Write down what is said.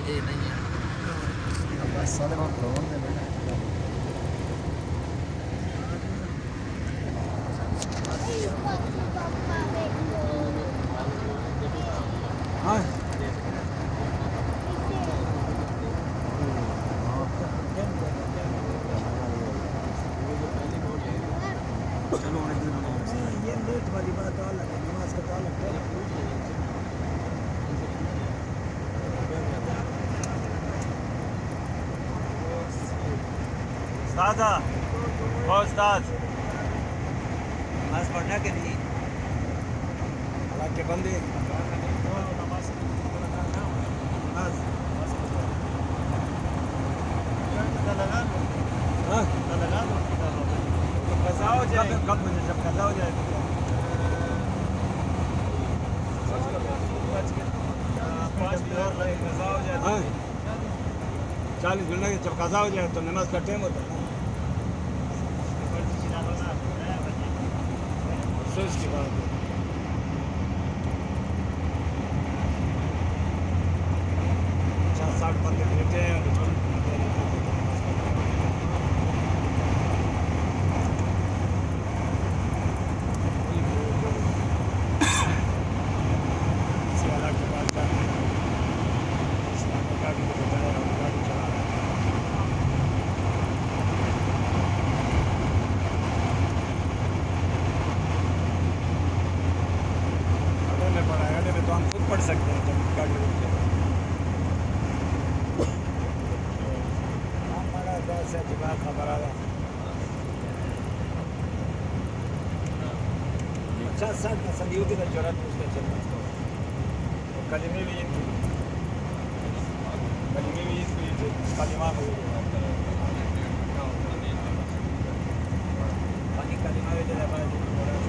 ये नहीं है बस साले बहुत लोगों ने लेना हाँ चलो ये लेट वाली बात अलग है नमाज का ताल्लुक है उस्ताद ओ उस्ताद नमाज पढ़ना के नहीं अल्लाह के बंदे हाँ कज़ा हो जाए कब मुझे जब कज़ा हो जाए 5 मिनट और लगे कज़ा हो जाए हाँ 40 मिनट लगे जब कज़ा हो जाए तो नमाज का टाइम होता है सोच की बात है 60 बंदे बैठे हैं तो हम खुद पढ़ सकते हैं जब गाड़ी रुकते हैं हमारा बस है दिमाग खबर आ रहा 50-60% यूदी का जरूरत उसके चलना कलिमे भी कलिमा में पानी कलिमा भी